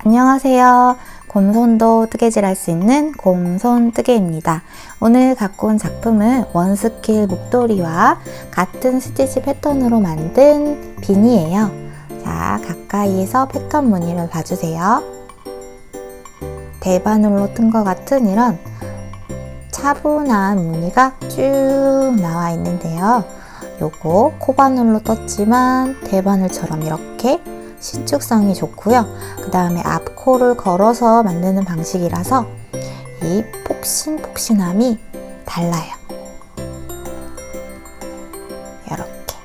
안녕하세요. 곰손도 뜨개질 할 수 있는 곰손 뜨개입니다. 오늘 갖고 온 작품은 원스킬 목도리와 같은 스티치 패턴으로 만든 비니예요. 자, 가까이에서 패턴 무늬를 봐주세요. 대바늘로 뜬 것 같은 이런 차분한 무늬가 쭉 나와 있는데요. 요거 코바늘로 떴지만 대바늘처럼 이렇게 신축성이 좋고요. 그 다음에 앞코를 걸어서 만드는 방식이라서 이 폭신폭신함이 달라요. 이렇게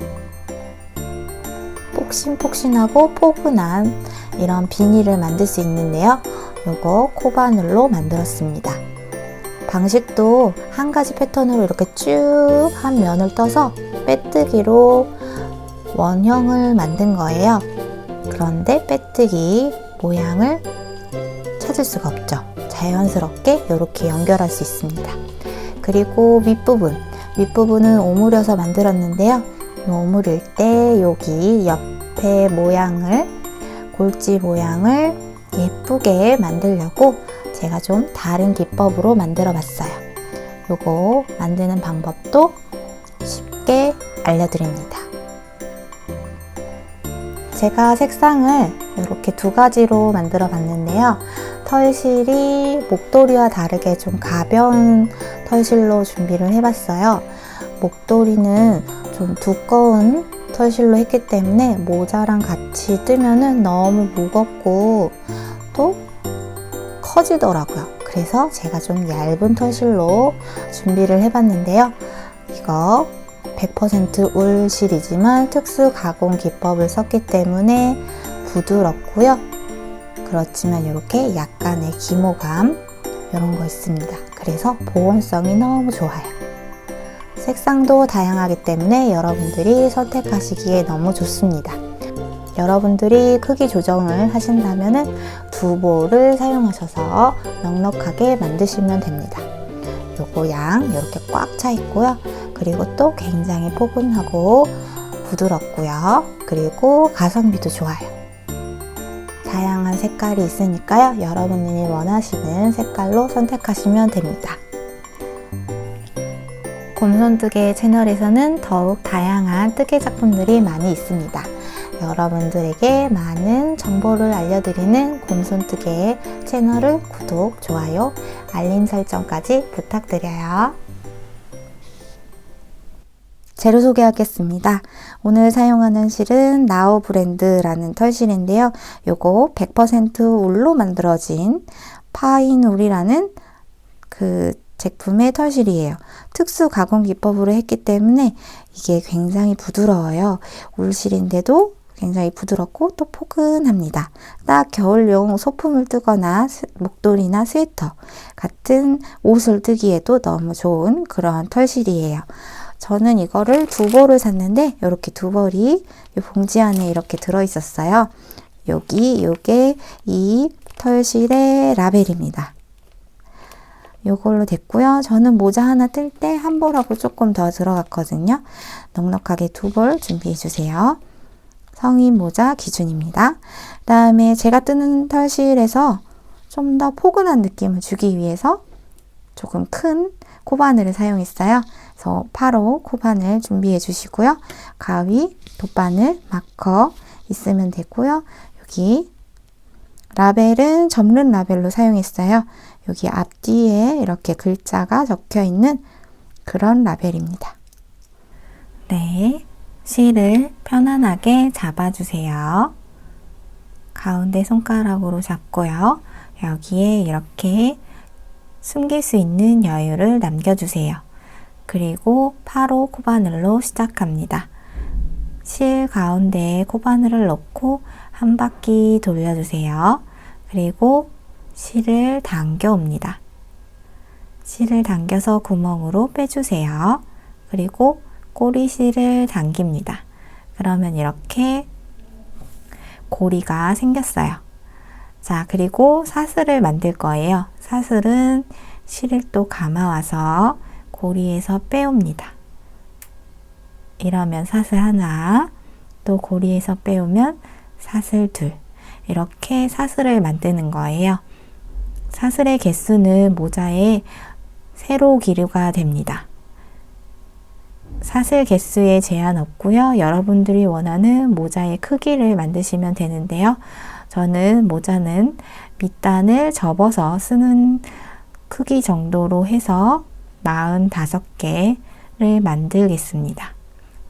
폭신폭신하고 포근한 이런 비니를 만들 수 있는데요. 요거 코바늘로 만들었습니다. 방식도 한 가지 패턴으로 이렇게 쭉 한 면을 떠서 빼뜨기로 원형을 만든 거예요. 그런데 빼뜨기 모양을 찾을 수가 없죠. 자연스럽게 이렇게 연결할 수 있습니다. 그리고 윗부분은 오므려서 만들었는데요. 오므릴 때 여기 옆에 모양을, 골지 모양을 예쁘게 만들려고 제가 좀 다른 기법으로 만들어 봤어요. 요거 만드는 방법도 쉽게 알려드립니다. 제가 색상을 이렇게 두 가지로 만들어 봤는데요. 털실이 목도리와 다르게 좀 가벼운 털실로 준비를 해봤어요. 목도리는 좀 두꺼운 털실로 했기 때문에 모자랑 같이 뜨면은 너무 무겁고 또 커지더라고요. 그래서 제가 좀 얇은 털실로 준비를 해봤는데요. 이거 100% 울실이지만 특수 가공 기법을 썼기 때문에 부드럽고요. 그렇지만 이렇게 약간의 기모감 이런 거 있습니다. 그래서 보온성이 너무 좋아요. 색상도 다양하기 때문에 여러분들이 선택하시기에 너무 좋습니다. 여러분들이 크기 조정을 하신다면 두 볼을 사용하셔서 넉넉하게 만드시면 됩니다. 요거 양 이렇게 꽉 차 있고요. 그리고 또 굉장히 포근하고 부드럽고요. 그리고 가성비도 좋아요. 다양한 색깔이 있으니까요. 여러분이 원하시는 색깔로 선택하시면 됩니다. 곰손뜨개 채널에서는 더욱 다양한 뜨개 작품들이 많이 있습니다. 여러분들에게 많은 정보를 알려드리는 곰손뜨개 채널을 구독, 좋아요, 알림 설정까지 부탁드려요. 재료 소개하겠습니다. 오늘 사용하는 실은 나우 브랜드라는 털실인데요. 요거 100% 울로 만들어진 파인 울이라는 그 제품의 털실이에요. 특수 가공 기법으로 했기 때문에 이게 굉장히 부드러워요. 울실인데도 굉장히 부드럽고 또 포근합니다. 딱 겨울용 소품을 뜨거나 목도리나 스웨터 같은 옷을 뜨기에도 너무 좋은 그런 털실이에요. 저는 이거를 두 볼을 샀는데 이렇게 두 볼이 이 봉지 안에 이렇게 들어있었어요. 요게 이 털실의 라벨입니다. 요걸로 됐고요. 저는 모자 하나 뜰 때 한 볼하고 조금 더 들어갔거든요. 넉넉하게 두 볼 준비해 주세요. 성인 모자 기준입니다. 그 다음에 제가 뜨는 털실에서 좀 더 포근한 느낌을 주기 위해서 조금 큰 코바늘을 사용했어요. 그래서 8호 코바늘 준비해 주시고요. 가위, 돗바늘, 마커 있으면 되고요. 여기 라벨은 접는 라벨로 사용했어요. 여기 앞뒤에 이렇게 글자가 적혀 있는 그런 라벨입니다. 네, 실을 편안하게 잡아주세요. 가운데 손가락으로 잡고요. 여기에 이렇게 숨길 수 있는 여유를 남겨주세요. 그리고 8호 코바늘로 시작합니다. 실 가운데에 코바늘을 넣고 한 바퀴 돌려주세요. 그리고 실을 당겨 옵니다. 실을 당겨서 구멍으로 빼주세요. 그리고 꼬리실을 당깁니다. 그러면 이렇게 고리가 생겼어요. 자, 그리고 사슬을 만들 거예요. 사슬은 실을 또 감아와서 고리에서 빼옵니다. 이러면 사슬 하나, 또 고리에서 빼오면 사슬 둘, 이렇게 사슬을 만드는 거예요. 사슬의 개수는 모자에 세로 기류가 됩니다. 사슬 개수에 제한 없고요. 여러분들이 원하는 모자의 크기를 만드시면 되는데요. 저는 모자는 밑단을 접어서 쓰는 크기 정도로 해서 45개를 만들겠습니다.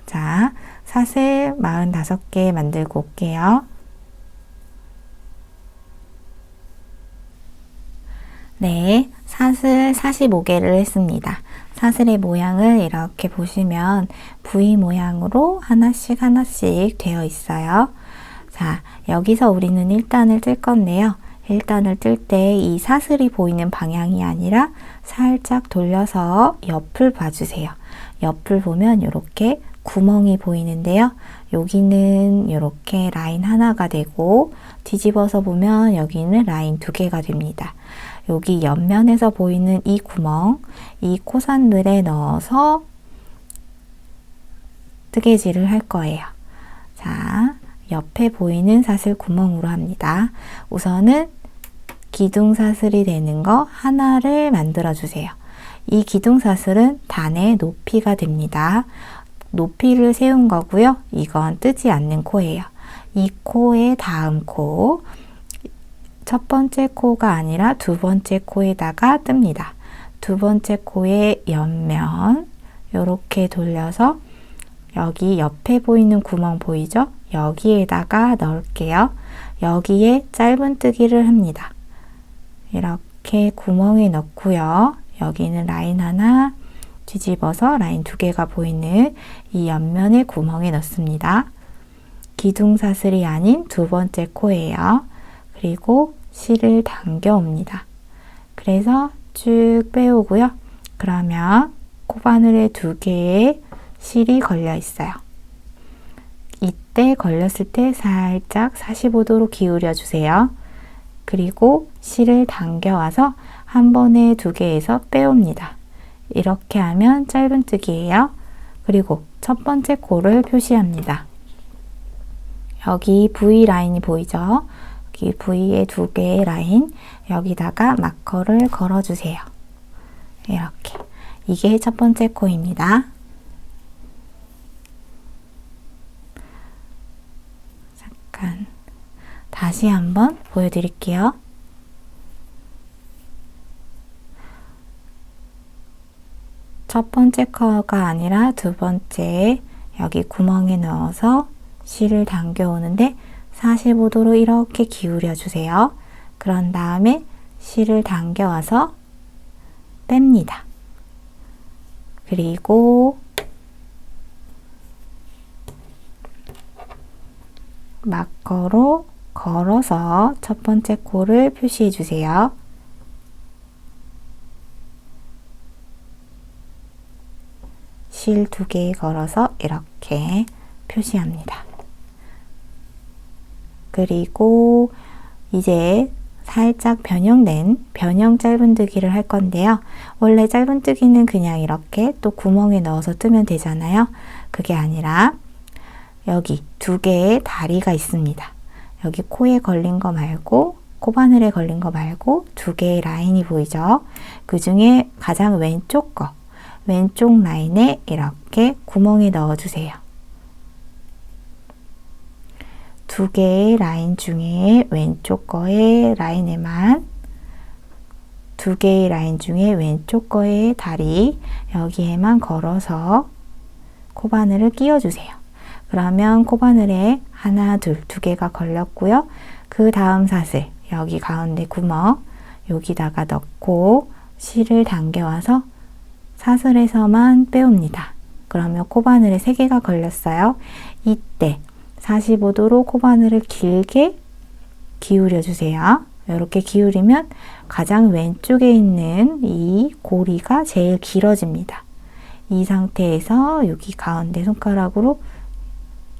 자, 사슬 45개 만들고 올게요. 네, 사슬 45개를 했습니다. 사슬의 모양을 이렇게 보시면 V 모양으로 하나씩 되어 있어요. 자, 여기서 우리는 1단을 뜰 건데요. 1단을 뜰 때 이 사슬이 보이는 방향이 아니라 살짝 돌려서 옆을 봐주세요. 옆을 보면 이렇게 구멍이 보이는데요. 여기는 이렇게 라인 하나가 되고 뒤집어서 보면 여기는 라인 2개가 됩니다. 여기 옆면에서 보이는 이 구멍, 이 코산들에 넣어서 뜨개질을 할 거예요. 자, 옆에 보이는 사슬 구멍으로 합니다. 우선은 기둥사슬이 되는 거 하나를 만들어 주세요. 이 기둥사슬은 단의 높이가 됩니다. 높이를 세운 거고요. 이건 뜨지 않는 코예요. 이 코의 다음 코, 첫 번째 코가 아니라 두 번째 코에다가 뜹니다. 두 번째 코의 옆면 이렇게 돌려서 여기 옆에 보이는 구멍 보이죠? 여기에다가 넣을게요. 여기에 짧은뜨기를 합니다. 이렇게 구멍에 넣고요. 여기는 라인 하나 뒤집어서 라인 2개가 보이는 이 옆면에 구멍에 넣습니다. 기둥사슬이 아닌 두 번째 코예요. 그리고 실을 당겨 옵니다. 그래서 쭉 빼오고요. 그러면 코바늘에 2개의 실이 걸려 있어요. 이때 걸렸을 때 살짝 45도로 기울여 주세요. 그리고 실을 당겨와서 한 번에 2개에서 빼옵니다. 이렇게 하면 짧은뜨기예요. 그리고 첫 번째 코를 표시합니다. 여기 V 라인이 보이죠? 여기 V의 2개의 라인, 여기다가 마커를 걸어주세요. 이렇게. 이게 첫 번째 코입니다. 잠깐. 다시 한번 보여드릴게요. 첫 번째 코가 아니라 두 번째 여기 구멍에 넣어서 실을 당겨 오는데 45도로 이렇게 기울여 주세요. 그런 다음에 실을 당겨 와서 뺍니다. 그리고 마커로 걸어서 첫 번째 코를 표시해 주세요. 실 2개 걸어서 이렇게 표시합니다. 그리고 이제 살짝 변형된 변형 짧은뜨기를 할 건데요. 원래 짧은뜨기는 그냥 이렇게 또 구멍에 넣어서 뜨면 되잖아요. 그게 아니라 여기 2개의 다리가 있습니다. 여기 코에 걸린 거 말고 코바늘에 걸린 거 말고 2개의 라인이 보이죠? 그 중에 가장 왼쪽 거, 왼쪽 라인에 이렇게 구멍에 넣어주세요. 2개의 라인 중에 왼쪽 거의 라인에만 2개의 라인 중에 왼쪽 거의 다리 여기에만 걸어서 코바늘을 끼워주세요. 그러면 코바늘에 하나, 둘, 2개가 걸렸고요. 그 다음 사슬 여기 가운데 구멍 여기다가 넣고 실을 당겨와서 사슬에서만 빼옵니다. 그러면 코바늘에 3개가 걸렸어요. 이때 45도로 코바늘을 길게 기울여 주세요. 이렇게 기울이면 가장 왼쪽에 있는 이 고리가 제일 길어집니다. 이 상태에서 여기 가운데 손가락으로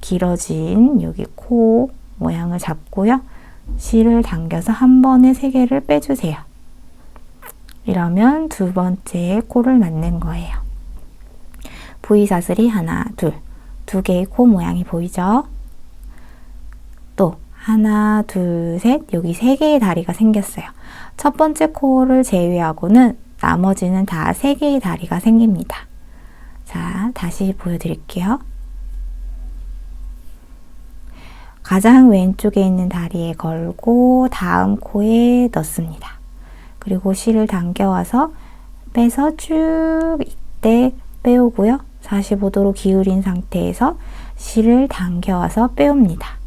길어진 여기 코 모양을 잡고요. 실을 당겨서 한 번에 3개를 빼주세요. 이러면 두 번째 코를 만든 거예요. V사슬이 하나, 둘, 2개의 코 모양이 보이죠? 또 하나, 둘, 셋. 여기 3개의 다리가 생겼어요. 첫 번째 코를 제외하고는 나머지는 다 3개의 다리가 생깁니다. 자, 다시 보여드릴게요. 가장 왼쪽에 있는 다리에 걸고 다음 코에 넣습니다. 그리고 실을 당겨와서 빼서 쭉 이때 빼오고요. 45도로 기울인 상태에서 실을 당겨와서 빼옵니다.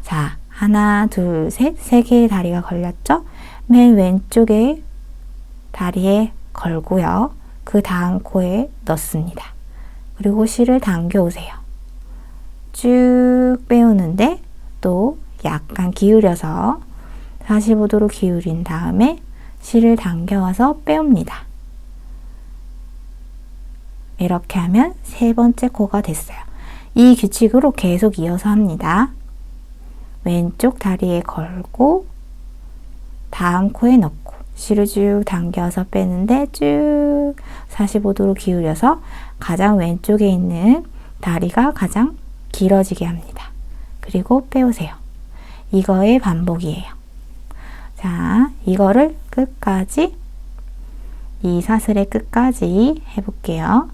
자, 하나, 둘, 셋, 3개의 다리가 걸렸죠? 맨 왼쪽에 다리에 걸고요. 그 다음 코에 넣습니다. 그리고 실을 당겨 오세요. 쭉 빼오는데 또 약간 기울여서 45도로 기울인 다음에 실을 당겨와서 빼옵니다. 이렇게 하면 3번째 코가 됐어요. 이 규칙으로 계속 이어서 합니다. 왼쪽 다리에 걸고 다음 코에 넣고 실을 쭉 당겨서 빼는데 쭉 45도로 기울여서 가장 왼쪽에 있는 다리가 가장 길어지게 합니다. 그리고 빼오세요. 이거의 반복이에요. 자, 이거를 끝까지 이 사슬의 끝까지 해볼게요.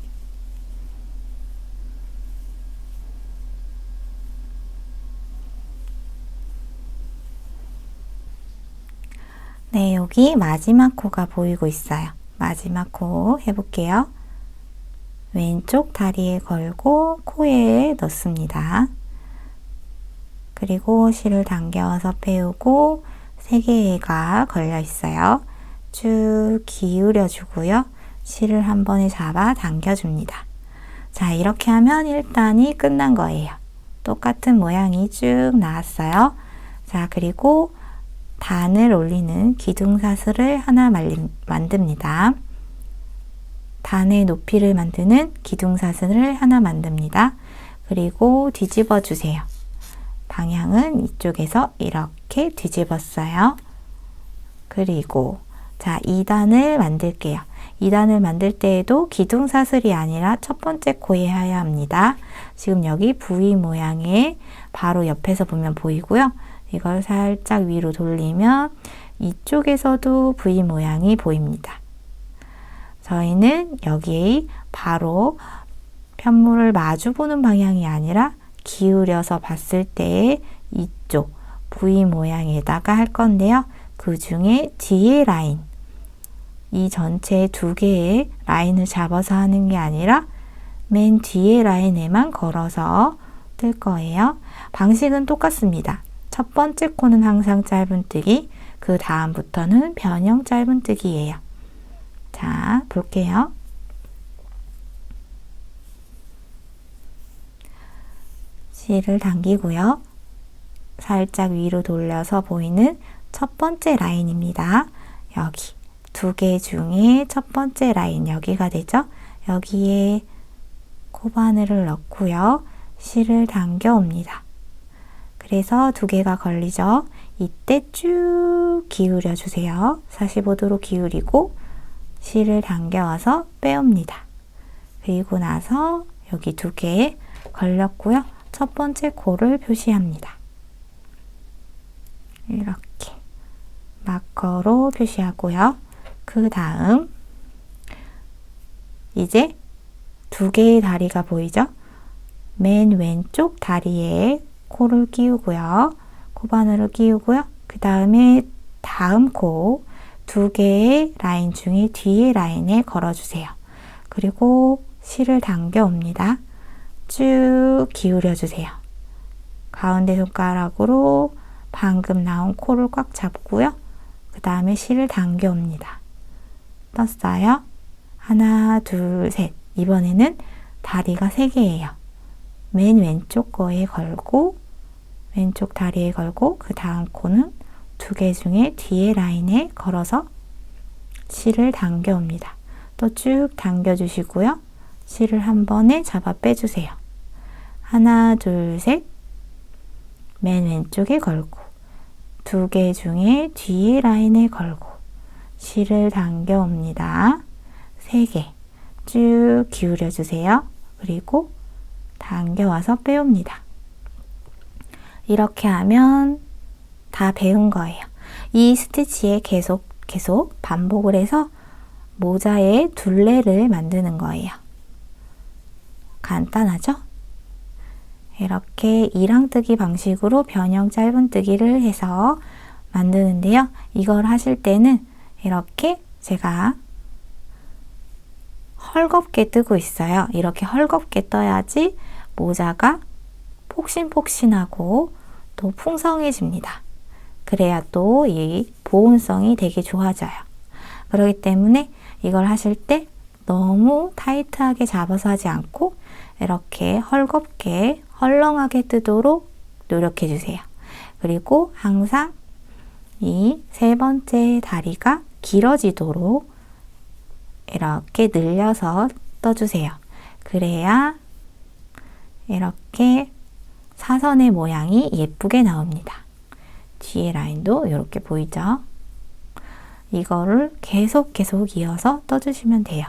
네, 여기 마지막 코가 보이고 있어요. 마지막 코 해볼게요. 왼쪽 다리에 걸고 코에 넣습니다. 그리고 실을 당겨서 빼오고 3개가 걸려 있어요. 쭉 기울여 주고요. 실을 한 번에 잡아 당겨줍니다. 자, 이렇게 하면 1단이 끝난 거예요. 똑같은 모양이 쭉 나왔어요. 자, 그리고 단을 올리는 기둥사슬을 하나 만듭니다. 단의 높이를 만드는 기둥사슬을 하나 만듭니다. 그리고 뒤집어 주세요. 방향은 이쪽에서 이렇게 뒤집었어요. 그리고 자, 2단을 만들게요. 2단을 만들 때에도 기둥사슬이 아니라 첫 번째 코에 해야 합니다. 지금 여기 V 모양의 바로 옆에서 보면 보이고요. 이걸 살짝 위로 돌리면 이쪽에서도 V 모양이 보입니다. 저희는 여기 바로 편물을 마주 보는 방향이 아니라 기울여서 봤을 때 이쪽 V 모양에다가 할 건데요. 그 중에 뒤에 라인, 이 전체 2개의 라인을 잡아서 하는 게 아니라 맨 뒤에 라인에만 걸어서 뜰 거예요. 방식은 똑같습니다. 첫 번째 코는 항상 짧은뜨기, 그 다음부터는 변형 짧은뜨기예요. 자, 볼게요. 실을 당기고요. 살짝 위로 돌려서 보이는 첫 번째 라인입니다. 여기 2개 중에 첫 번째 라인 여기가 되죠. 여기에 코바늘을 넣고요. 실을 당겨 옵니다. 그래서 2개가 걸리죠. 이때 쭉 기울여 주세요. 45도로 기울이고 실을 당겨와서 빼옵니다. 그리고 나서 여기 2개 걸렸고요. 첫 번째 코를 표시합니다. 이렇게 마커로 표시하고요. 그 다음 이제 2개의 다리가 보이죠? 맨 왼쪽 다리에 코를 끼우고요. 코바늘을 끼우고요. 그 다음에 다음 코 2개의 라인 중에 뒤에 라인에 걸어주세요. 그리고 실을 당겨 옵니다. 쭉 기울여 주세요. 가운데 손가락으로 방금 나온 코를 꽉 잡고요. 그 다음에 실을 당겨 옵니다. 떴어요. 하나, 둘, 셋. 이번에는 다리가 3개예요. 맨 왼쪽 거에 걸고 왼쪽 다리에 걸고 그 다음 코는 2개 중에 뒤에 라인에 걸어서 실을 당겨 옵니다. 또 쭉 당겨 주시고요. 실을 한 번에 잡아 빼주세요. 하나, 둘, 셋. 맨 왼쪽에 걸고 2개 중에 뒤에 라인에 걸고 실을 당겨 옵니다. 3개 쭉 기울여 주세요. 그리고 당겨와서 빼옵니다. 이렇게 하면 다 배운 거예요. 이 스티치에 계속 반복을 해서 모자의 둘레를 만드는 거예요. 간단하죠? 이렇게 이랑뜨기 방식으로 변형 짧은뜨기를 해서 만드는데요. 이걸 하실 때는 이렇게 제가 헐겁게 뜨고 있어요. 이렇게 헐겁게 떠야지 모자가 폭신폭신하고 또 풍성해집니다. 그래야 또 이 보온성이 되게 좋아져요. 그렇기 때문에 이걸 하실 때 너무 타이트하게 잡아서 하지 않고 이렇게 헐겁게 헐렁하게 뜨도록 노력해 주세요. 그리고 항상 이 세 번째 다리가 길어지도록 이렇게 늘려서 떠주세요. 그래야 이렇게 사선의 모양이 예쁘게 나옵니다. 뒤에 라인도 이렇게 보이죠? 이거를 계속 이어서 떠주시면 돼요.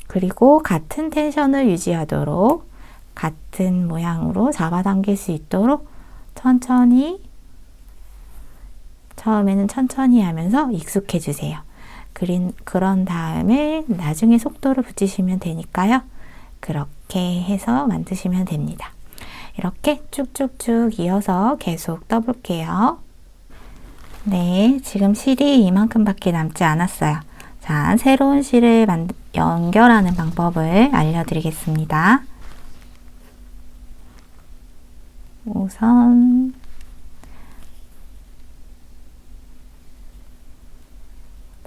그리고 같은 텐션을 유지하도록 같은 모양으로 잡아당길 수 있도록 천천히, 처음에는 천천히 하면서 익숙해 주세요. 그런 다음에 나중에 속도를 붙이시면 되니까요. 그렇게 해서 만드시면 됩니다. 이렇게 쭉쭉쭉 이어서 계속 떠볼게요. 네, 지금 실이 이만큼밖에 남지 않았어요. 자, 새로운 실을 연결하는 방법을 알려드리겠습니다. 우선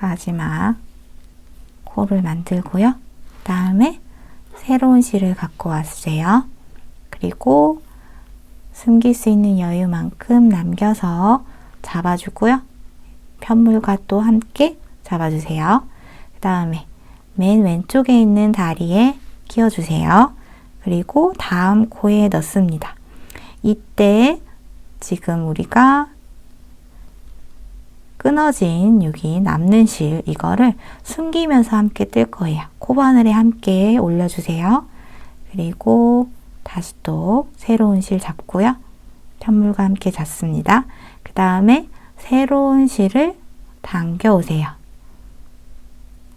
마지막 코를 만들고요. 다음에 새로운 실을 갖고 와주세요. 그리고 숨길 수 있는 여유만큼 남겨서 잡아주고요. 편물과 또 함께 잡아주세요. 그 다음에 맨 왼쪽에 있는 다리에 끼워주세요. 그리고 다음 코에 넣습니다. 이때 지금 우리가 끊어진 여기 남는 실, 이거를 숨기면서 함께 뜰 거예요. 코바늘에 함께 올려주세요. 그리고 다시 또 새로운 실 잡고요. 편물과 함께 잡습니다. 그 다음에 새로운 실을 당겨 오세요.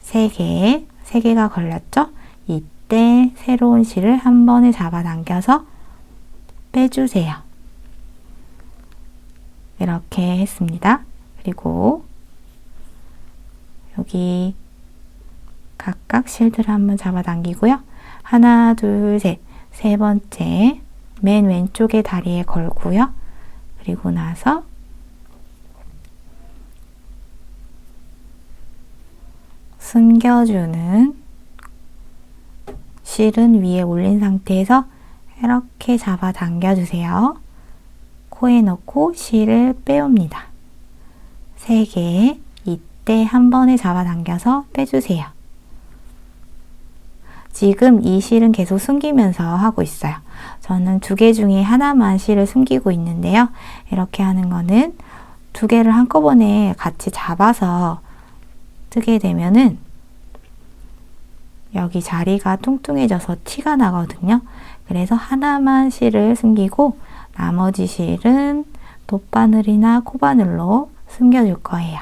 3개가 걸렸죠? 이때 새로운 실을 한 번에 잡아 당겨서 빼주세요. 이렇게 했습니다. 그리고 여기 각각 실들을 한번 잡아당기고요. 하나, 둘, 셋. 세 번째 맨 왼쪽에 다리에 걸고요. 그리고 나서 숨겨주는 실은 위에 올린 상태에서 이렇게 잡아당겨 주세요. 코에 넣고 실을 빼옵니다. 3개, 이때 한 번에 잡아당겨서 빼주세요. 지금 이 실은 계속 숨기면서 하고 있어요. 저는 2개 중에 하나만 실을 숨기고 있는데요. 이렇게 하는 거는 2개를 한꺼번에 같이 잡아서 뜨게 되면은 여기 자리가 뚱뚱해져서 티가 나거든요. 그래서 하나만 실을 숨기고 나머지 실은 돗바늘이나 코바늘로 숨겨줄 거예요.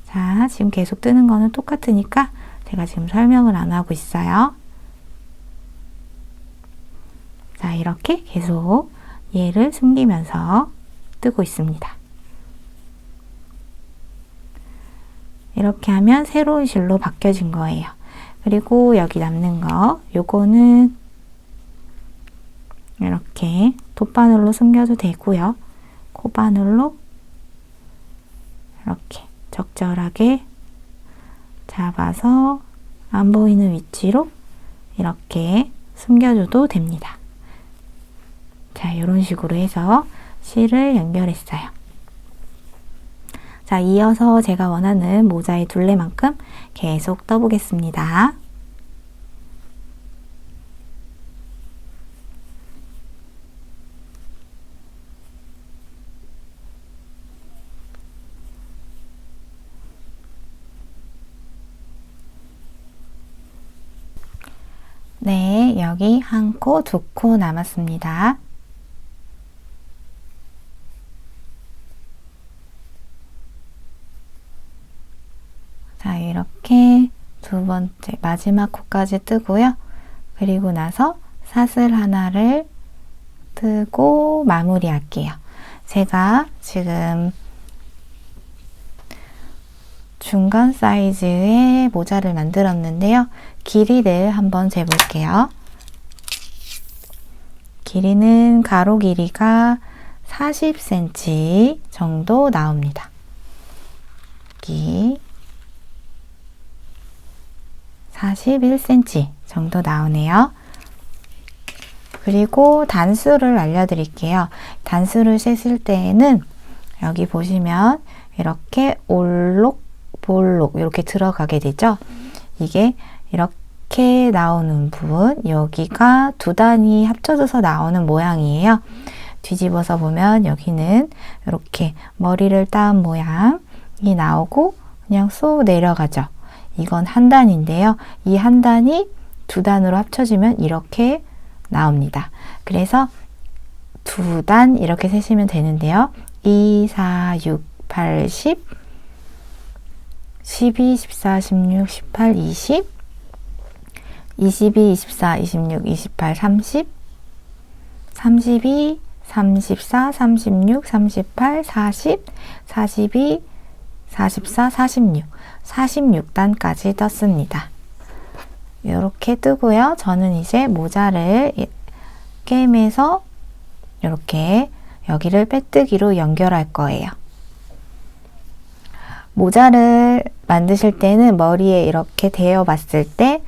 자, 지금 계속 뜨는 거는 똑같으니까 제가 지금 설명을 안 하고 있어요. 자, 이렇게 계속 얘를 숨기면서 뜨고 있습니다. 이렇게 하면 새로운 실로 바뀌어진 거예요. 그리고 여기 남는 거, 요거는 이렇게 돗바늘로 숨겨도 되고요. 코바늘로 이렇게 적절하게 잡아서 안 보이는 위치로 이렇게 숨겨줘도 됩니다. 자, 이런 식으로 해서 실을 연결했어요. 자, 이어서 제가 원하는 모자의 둘레만큼 계속 떠보겠습니다. 네, 여기 한 코, 두 코 남았습니다. 자, 이렇게 두 번째, 마지막 코까지 뜨고요. 그리고 나서 사슬 하나를 뜨고 마무리할게요. 제가 지금 중간 사이즈의 모자를 만들었는데요. 길이를 한번 재볼게요. 길이는 가로 길이가 40cm 정도 나옵니다. 여기 41cm 정도 나오네요. 그리고 단수를 알려드릴게요. 단수를 셌을 때에는 여기 보시면 이렇게 올록 볼록 이렇게 들어가게 되죠. 이게 이렇게 나오는 부분, 여기가 두 단이 합쳐져서 나오는 모양이에요. 뒤집어서 보면 여기는 이렇게 머리를 따은 모양이 나오고 그냥 쏙 내려가죠. 이건 한 단인데요. 이 한 단이 두 단으로 합쳐지면 이렇게 나옵니다. 그래서 두 단 이렇게 세시면 되는데요. 2, 4, 6, 8, 10, 12, 14, 16, 18, 20, 22, 24, 26, 28, 30, 32, 34, 36, 38, 40, 42, 44, 46, 46단까지 떴습니다. 이렇게 뜨고요. 저는 이제 모자를 게임에서 이렇게 여기를 빼뜨기로 연결할 거예요. 모자를 만드실 때는 머리에 이렇게 대어 봤을 때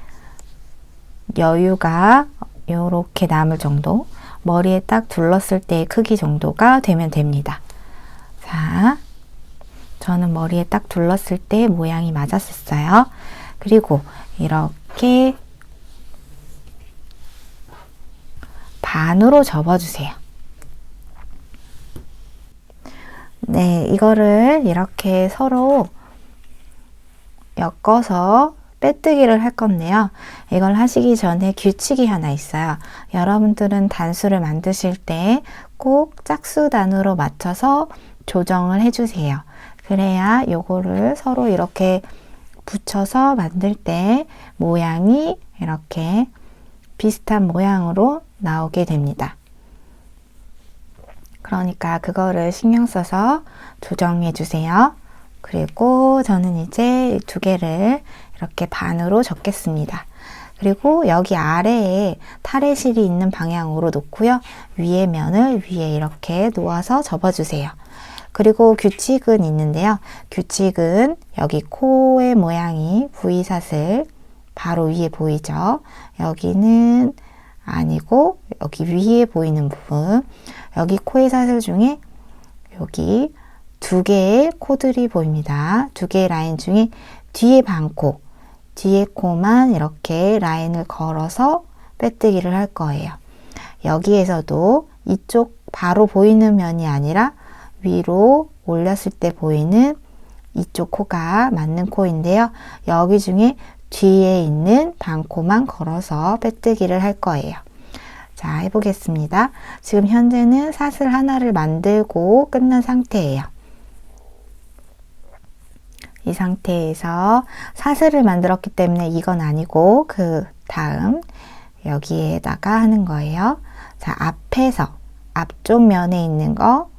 여유가 이렇게 남을 정도, 머리에 딱 둘렀을 때의 크기 정도가 되면 됩니다. 자, 저는 머리에 딱 둘렀을 때 모양이 맞았었어요. 그리고 이렇게 반으로 접어주세요. 네, 이거를 이렇게 서로 엮어서 빼뜨기를 할 건데요. 이걸 하시기 전에 규칙이 하나 있어요. 여러분들은 단수를 만드실 때 꼭 짝수 단으로 맞춰서 조정을 해주세요. 그래야 요거를 서로 이렇게 붙여서 만들 때 모양이 이렇게 비슷한 모양으로 나오게 됩니다. 그러니까 그거를 신경 써서 조정해 주세요. 그리고 저는 이제 두 개를 이렇게 반으로 접겠습니다. 그리고 여기 아래에 타래실이 있는 방향으로 놓고요. 위에 면을 위에 이렇게 놓아서 접어주세요. 그리고 규칙은 있는데요. 규칙은 여기 코의 모양이 V사슬 바로 위에 보이죠? 여기는 아니고 여기 위에 보이는 부분, 여기 코의 사슬 중에 여기 두 개의 코들이 보입니다. 두 개의 라인 중에 뒤에 반코, 뒤에 코만 이렇게 라인을 걸어서 빼뜨기를 할 거예요. 여기에서도 이쪽 바로 보이는 면이 아니라 위로 올렸을 때 보이는 이쪽 코가 맞는 코인데요. 여기 중에 뒤에 있는 반코만 걸어서 빼뜨기를 할 거예요. 자, 해보겠습니다. 지금 현재는 사슬 하나를 만들고 끝난 상태예요. 이 상태에서 사슬을 만들었기 때문에 이건 아니고 그 다음 여기에다가 하는 거예요. 자, 앞에서 앞쪽 면에 있는 거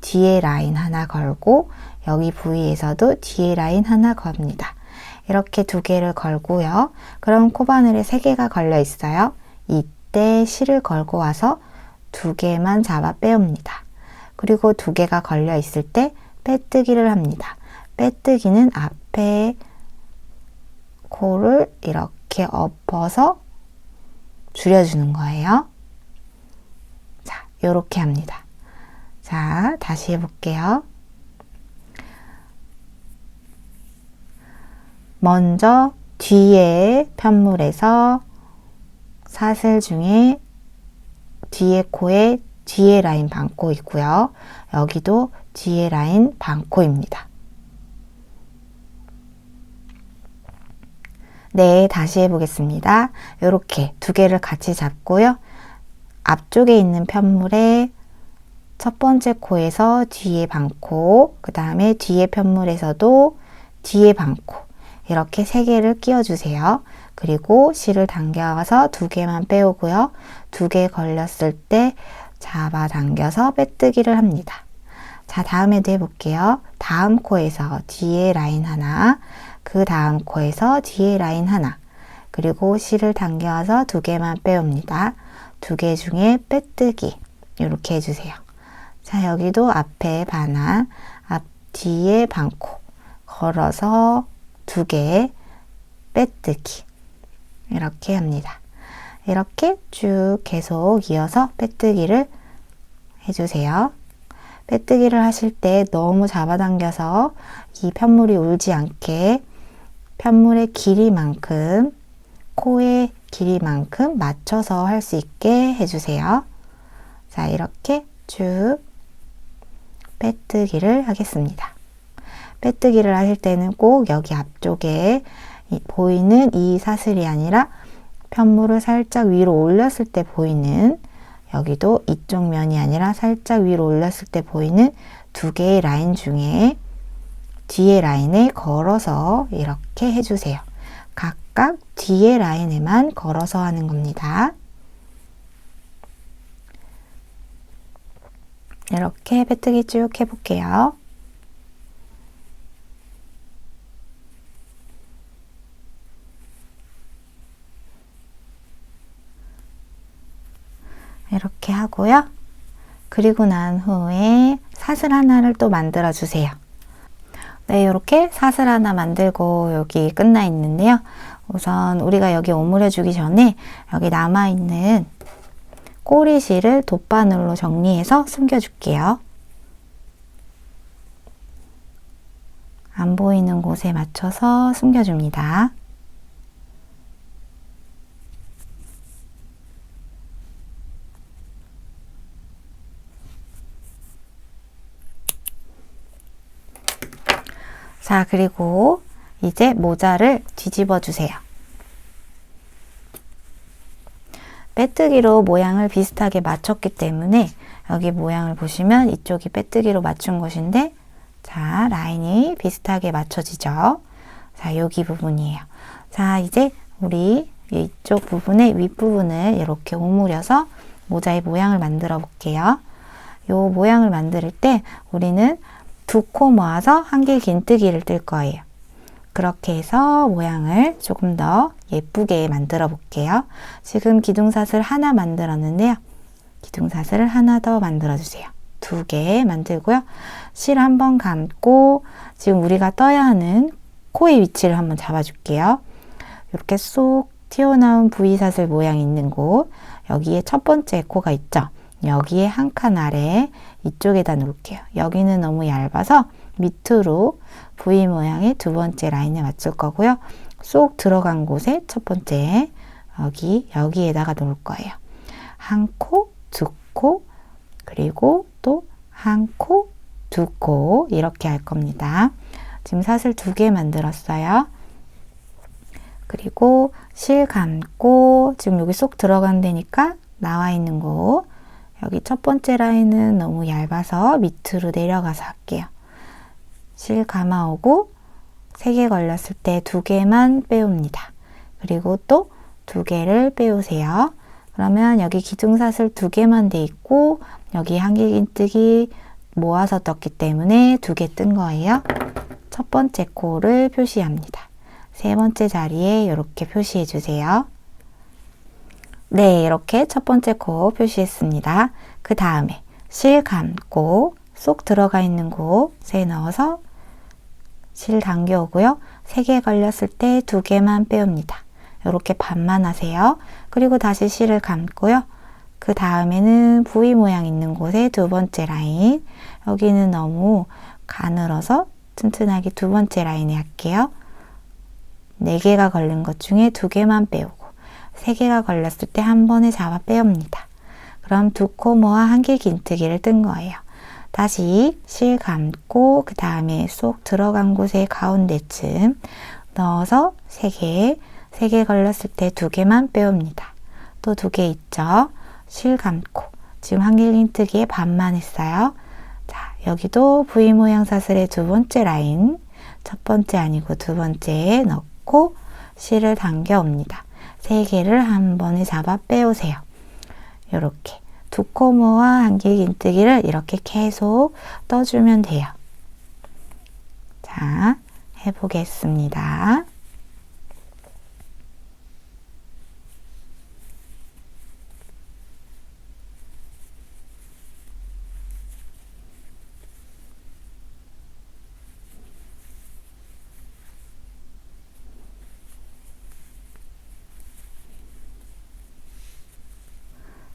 뒤에 라인 하나 걸고 여기 부위에서도 뒤에 라인 하나 겁니다. 이렇게 두 개를 걸고요. 그럼 코바늘에 세 개가 걸려 있어요. 이때 실을 걸고 와서 두 개만 잡아 빼옵니다. 그리고 두 개가 걸려 있을 때 빼뜨기를 합니다. 빼뜨기는 앞에 코를 이렇게 엎어서 줄여주는 거예요. 자, 요렇게 합니다. 자, 다시 해볼게요. 먼저 뒤에 편물에서 사슬 중에 뒤에 코에 뒤에 라인 반코 있고요. 여기도 뒤에 라인 반코입니다. 네, 다시 해보겠습니다. 이렇게 두 개를 같이 잡고요. 앞쪽에 있는 편물에 첫 번째 코에서 뒤에 반코, 그 다음에 뒤에 편물에서도 뒤에 반코, 이렇게 세 개를 끼워주세요. 그리고 실을 당겨서 두 개만 빼오고요. 두 개 걸렸을 때 잡아당겨서 빼뜨기를 합니다. 자, 다음에도 해볼게요. 다음 코에서 뒤에 라인 하나, 그 다음 코에서 뒤에 라인 하나, 그리고 실을 당겨서 두 개만 빼옵니다. 두 개 중에 빼뜨기, 이렇게 해주세요. 자, 여기도 앞에 반환, 뒤에 반코, 걸어서 두 개, 빼뜨기, 이렇게 합니다. 이렇게 쭉 계속 이어서 빼뜨기를 해주세요. 빼뜨기를 하실 때 너무 잡아당겨서 이 편물이 울지 않게 편물의 길이만큼, 코의 길이만큼 맞춰서 할 수 있게 해주세요. 자, 이렇게 쭉 빼뜨기를 하겠습니다. 빼뜨기를 하실 때는 꼭 여기 앞쪽에 보이는 이 사슬이 아니라 편물을 살짝 위로 올렸을 때 보이는, 여기도 이쪽 면이 아니라 살짝 위로 올렸을 때 보이는 두 개의 라인 중에 뒤에 라인에 걸어서 이렇게 해주세요. 각각 뒤에 라인에만 걸어서 하는 겁니다. 이렇게 빼뜨기 쭉 해볼게요. 이렇게 하고요. 그리고 난 후에 사슬 하나를 또 만들어 주세요. 네, 이렇게 사슬 하나 만들고 여기 끝나 있는데요. 우선 우리가 여기 오므려 주기 전에 여기 남아있는 꼬리실을 돗바늘로 정리해서 숨겨 줄게요. 안 보이는 곳에 맞춰서 숨겨줍니다. 자, 그리고 이제 모자를 뒤집어 주세요. 빼뜨기로 모양을 비슷하게 맞췄기 때문에 여기 모양을 보시면 이쪽이 빼뜨기로 맞춘 곳인데, 자, 라인이 비슷하게 맞춰지죠. 자, 여기 부분이에요. 자, 이제 우리 이쪽 부분의 윗부분을 이렇게 오므려서 모자의 모양을 만들어 볼게요. 요 모양을 만들 때 우리는 두 코 모아서 한 개 긴뜨기를 뜰 거예요. 그렇게 해서 모양을 조금 더 예쁘게 만들어 볼게요. 지금 기둥사슬 하나 만들었는데요. 기둥사슬을 하나 더 만들어 주세요. 두 개 만들고요. 실 한번 감고 지금 우리가 떠야 하는 코의 위치를 한번 잡아 줄게요. 이렇게 쏙 튀어나온 V사슬 모양 있는 곳, 여기에 첫 번째 코가 있죠. 여기에 한 칸 아래 이쪽에다 놓을게요. 여기는 너무 얇아서 밑으로 V 모양의 두 번째 라인에 맞출 거고요. 쏙 들어간 곳에 첫 번째 여기에다가 놓을 거예요. 한 코, 두 코, 그리고 또 한 코, 두 코, 이렇게 할 겁니다. 지금 사슬 두 개 만들었어요. 그리고 실 감고 지금 여기 쏙 들어간 데니까 나와 있는 곳, 여기 첫 번째 라인은 너무 얇아서 밑으로 내려가서 할게요. 실 감아오고 세 개 걸렸을 때 두 개만 빼옵니다. 그리고 또 두 개를 빼오세요. 그러면 여기 기둥사슬 두 개만 돼 있고 여기 한 개 긴뜨기 모아서 떴기 때문에 두 개 뜬 거예요. 첫 번째 코를 표시합니다. 세 번째 자리에 이렇게 표시해 주세요. 네, 이렇게 첫 번째 코 표시했습니다. 그 다음에 실 감고 쏙 들어가 있는 곳에 넣어서 실 당겨오고요. 세 개 걸렸을 때 두 개만 빼옵니다. 이렇게 반만 하세요. 그리고 다시 실을 감고요. 그 다음에는 V 모양 있는 곳에 두 번째 라인, 여기는 너무 가늘어서 튼튼하게 두 번째 라인에 할게요. 네 개가 걸린 것 중에 두 개만 빼오고 세 개가 걸렸을 때 한 번에 잡아 빼옵니다. 그럼 두 코 모아 한 개 긴뜨기를 뜬 거예요. 다시 실 감고 그 다음에 쏙 들어간 곳에 가운데쯤 넣어서 세 개, 3개 걸렸을 때 2개만 빼옵니다. 또 2개 있죠? 실 감고 지금 한길긴뜨기의 반만 했어요. 자, 여기도 V 모양 사슬의 2번째 라인, 첫 번째 아니고 2번째에 넣고 실을 당겨 옵니다. 3개를 한 번에 잡아 빼오세요. 이렇게 두 코모와 한길긴뜨기를 이렇게 계속 떠주면 돼요. 자, 해보겠습니다.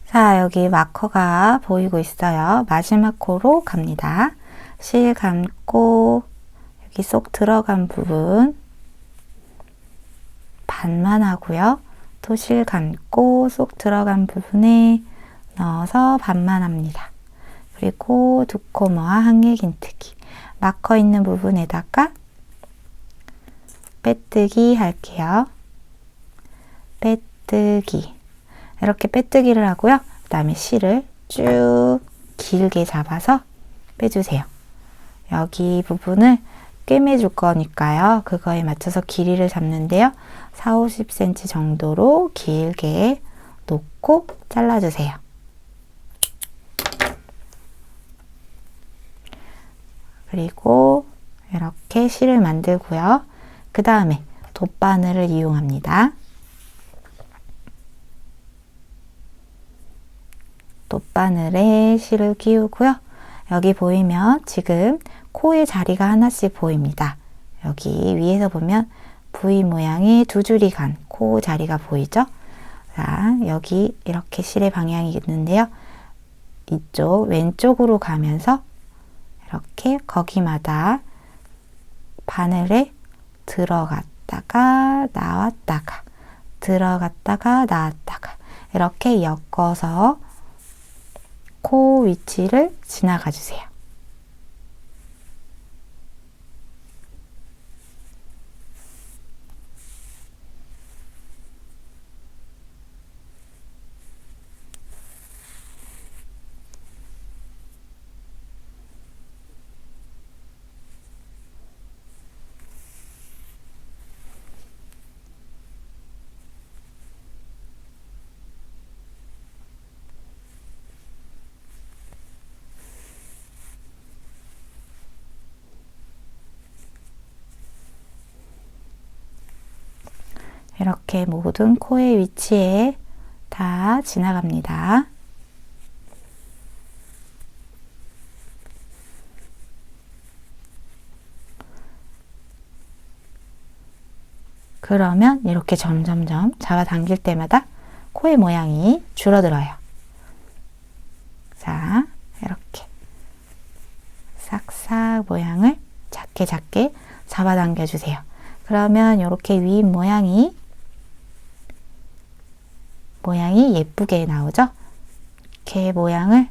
자, 여기 마커가 보이고 있어요. 마지막 코로 갑니다. 실 감고 여기 쏙 들어간 부분 반만 하고요. 또 실 감고 쏙 들어간 부분에 넣어서 반만 합니다. 그리고 두 코모와 한길긴뜨기, 마커 있는 부분에다가 빼뜨기 할게요. 빼뜨기, 이렇게 빼뜨기를 하고요. 그 다음에 실을 쭉 길게 잡아서 빼주세요. 여기 부분을 꿰매줄 거니까요. 그거에 맞춰서 길이를 잡는데요. 40-50cm 정도로 길게 놓고 잘라주세요. 그리고 이렇게 실을 만들고요. 그 다음에 돗바늘을 이용합니다. 돗바늘에 실을 끼우고요. 여기 보이면 지금 코의 자리가 하나씩 보입니다. 여기 위에서 보면 V 모양의 2줄이 간 코 자리가 보이죠? 자, 여기 이렇게 실의 방향이 있는데요. 이쪽 왼쪽으로 가면서 이렇게 거기마다 바늘에 들어갔다가 나왔다가 들어갔다가 나왔다가 이렇게 엮어서 코 위치를 지나가 주세요. 이렇게 모든 코의 위치에 다 지나갑니다. 그러면 이렇게 점점점 잡아당길 때마다 코의 모양이 줄어들어요. 자, 이렇게 싹싹 모양을 작게 작게 잡아당겨 주세요. 그러면 이렇게 위 모양이 예쁘게 나오죠? 이렇게 모양을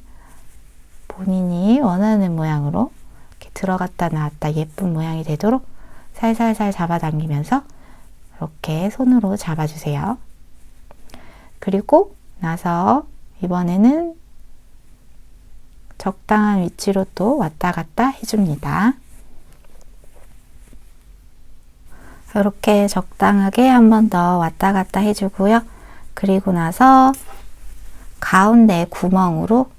본인이 원하는 모양으로 이렇게 들어갔다 나왔다 예쁜 모양이 되도록 살살살 잡아당기면서 이렇게 손으로 잡아주세요. 그리고 나서 이번에는 적당한 위치로 또 왔다 갔다 해줍니다. 이렇게 적당하게 한 번 더 왔다 갔다 해주고요. 그리고 나서 가운데 구멍으로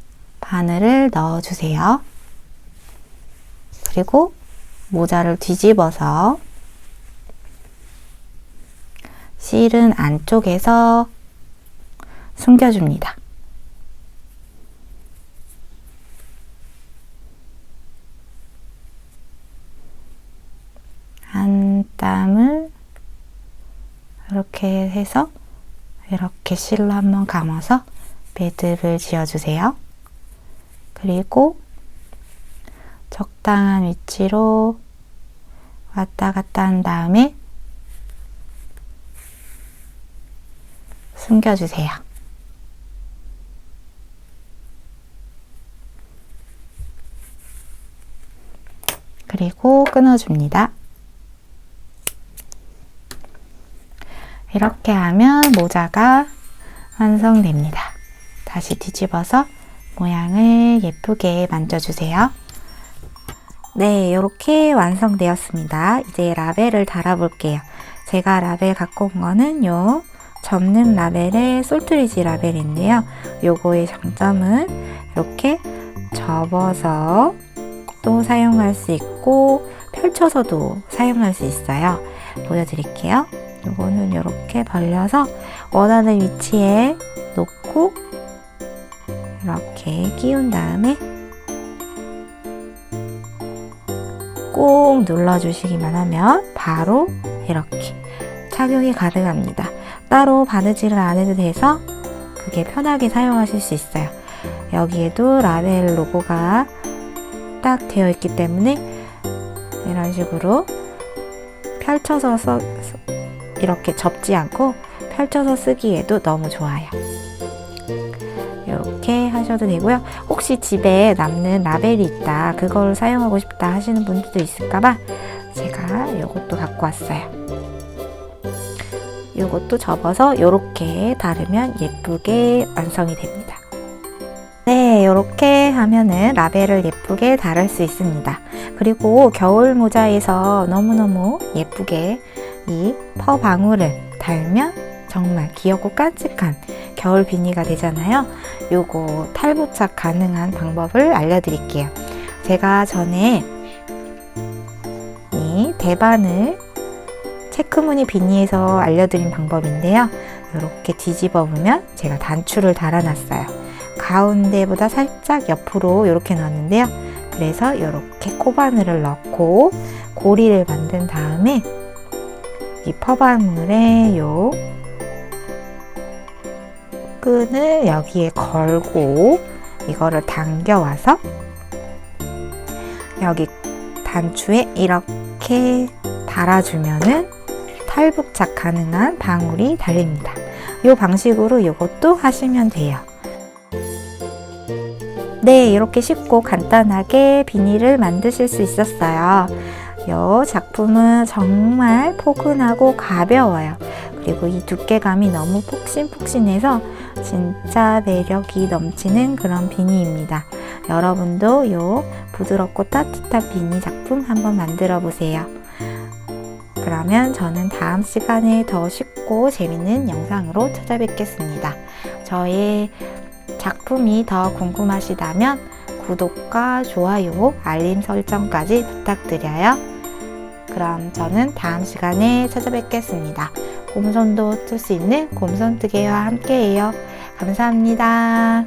바늘을 넣어주세요. 그리고 모자를 뒤집어서 실은 안쪽에서 숨겨줍니다. 한 땀을 이렇게 해서 이렇게 실로 한번 감아서 매듭을 지어주세요. 그리고 적당한 위치로 왔다 갔다 한 다음에 숨겨주세요. 그리고 끊어줍니다. 이렇게 하면 모자가 완성됩니다. 다시 뒤집어서 모양을 예쁘게 만져주세요. 네, 이렇게 완성되었습니다. 이제 라벨을 달아볼게요. 제가 라벨 갖고 온 거는 요 접는 라벨의 솔트리지 라벨인데요. 요거의 장점은 이렇게 접어서 또 사용할 수 있고 펼쳐서도 사용할 수 있어요. 보여드릴게요. 요거는 이렇게 벌려서 원하는 위치에 놓고 이렇게 끼운 다음에 꾹 눌러주시기만 하면 바로 이렇게 착용이 가능합니다. 따로 바느질을 안 해도 돼서 그게 편하게 사용하실 수 있어요. 여기에도 라벨 로고가 딱 되어 있기 때문에 이런 식으로 펼쳐서 이렇게 접지 않고 펼쳐서 쓰기에도 너무 좋아요. 이렇게 하셔도 되고요. 혹시 집에 남는 라벨이 있다, 그걸 사용하고 싶다 하시는 분들도 있을까봐 제가 이것도 갖고 왔어요. 이것도 접어서 이렇게 다르면 예쁘게 완성이 됩니다. 네, 이렇게 하면은 라벨을 예쁘게 달을 수 있습니다. 그리고 겨울 모자에서 너무너무 예쁘게 이 퍼 방울을 달면 정말 귀엽고 깜찍한 겨울 비니가 되잖아요. 요거 탈부착 가능한 방법을 알려드릴게요. 제가 전에 이 대바늘 체크무늬 비니에서 알려드린 방법인데요. 이렇게 뒤집어 보면 제가 단추를 달아놨어요. 가운데보다 살짝 옆으로 이렇게 놨는데요. 그래서 이렇게 코바늘을 넣고 고리를 만든 다음에 이 퍼바늘에 요 끈을 여기에 걸고 이거를 당겨와서 여기 단추에 이렇게 달아주면은 탈부착 가능한 방울이 달립니다. 이 방식으로 이것도 하시면 돼요. 네, 이렇게 쉽고 간단하게 비닐을 만드실 수 있었어요. 이 작품은 정말 포근하고 가벼워요. 그리고 이 두께감이 너무 폭신폭신해서 진짜 매력이 넘치는 그런 비니입니다. 여러분도 이 부드럽고 따뜻한 비니 작품 한번 만들어 보세요. 그러면 저는 다음 시간에 더 쉽고 재밌는 영상으로 찾아뵙겠습니다. 저의 작품이 더 궁금하시다면 구독과 좋아요, 알림 설정까지 부탁드려요. 그럼 저는 다음 시간에 찾아뵙겠습니다. 곰손도 틀 수 있는 곰손뜨개와 함께해요. 감사합니다.